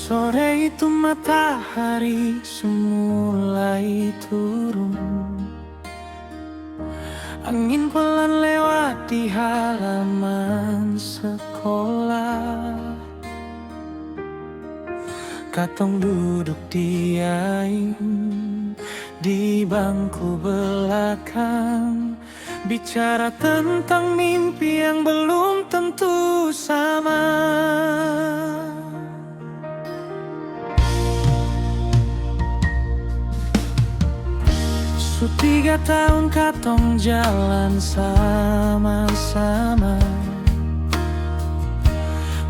Sore itu matahari semulai turun. Angin pelan lewat di halaman sekolah. Katong duduk diam di bangku belakang, bicara tentang mimpi yang belum tentu sama. Su 3 tahun katong jalan sama-sama,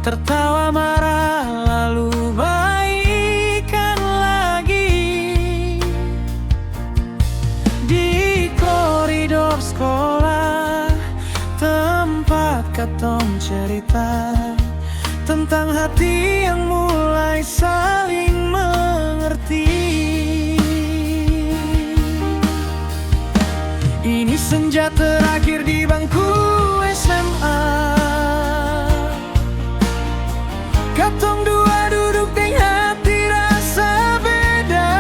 tertawa marah lalu baikan lagi. Di koridor sekolah, tempat katong cerita tentang hati yang mulai saling mengerti. Ini senja terakhir di bangku SMA. Katong dua duduk dengan hati rasa beda.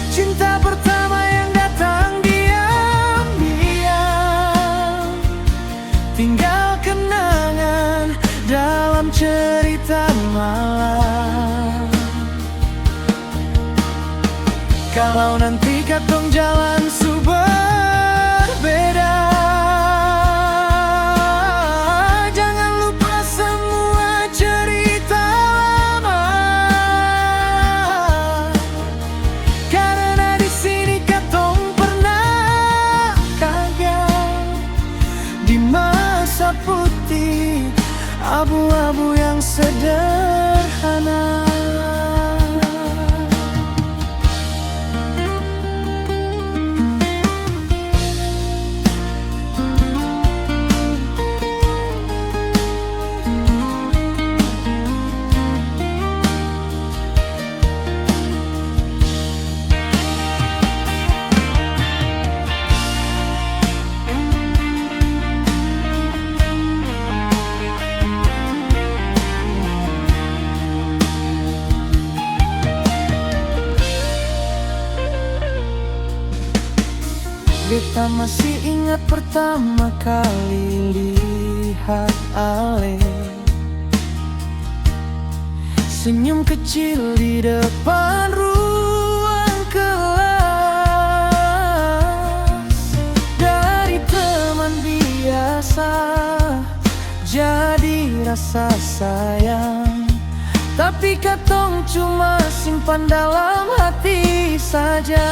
Cinta pertama yang datang diam-diam, tinggal kenangan dalam cerita malam. Kalau nanti katong jalan su berbeda, jangan lupa semua cerita lama, karena di sini katong pernah gagal di masa putih abu-abu yang sederhana. Beta masih ingat pertama kali lihat Ale senyum kecil di depan ruang kelas. Dari teman biasa jadi rasa sayang, tapi katong cuma simpan dalam hati saja.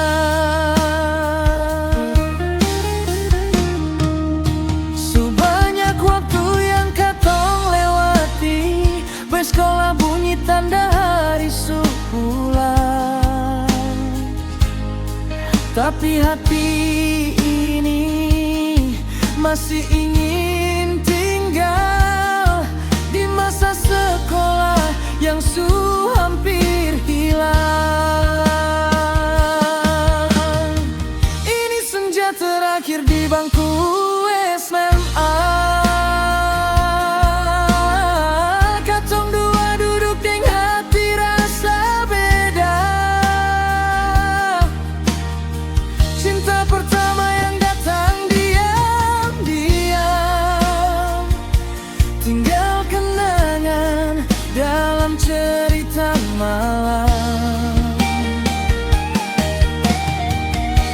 Sekolah bunyi tanda hari su pulang, tapi hati ini masih ingin tinggal di masa sekolah yang su hampir hilang. Ini senja terakhir di bangku SMA.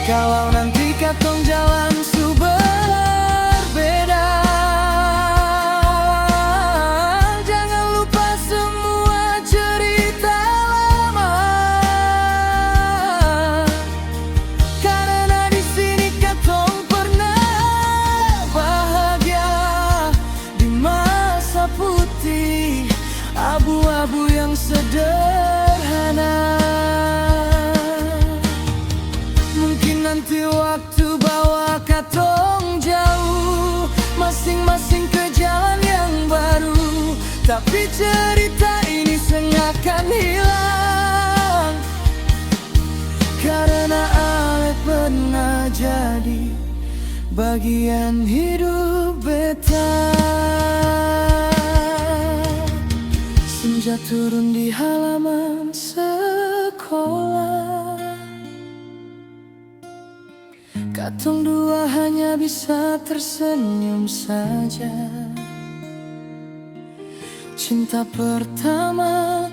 Kalau nanti katong jalan su berbeda, jangan lupa semua cerita lama, karena di sini katong pernah bahagia di masa putih abu-abu yang sederhana. Nanti waktu bawa katong jauh, masing-masing ke jalan yang baru, tapi cerita ini seakan hilang, karena Ale pernah jadi bagian hidup beta. turun di halaman sekolah, katong dua hanya bisa tersenyum saja. Cinta pertama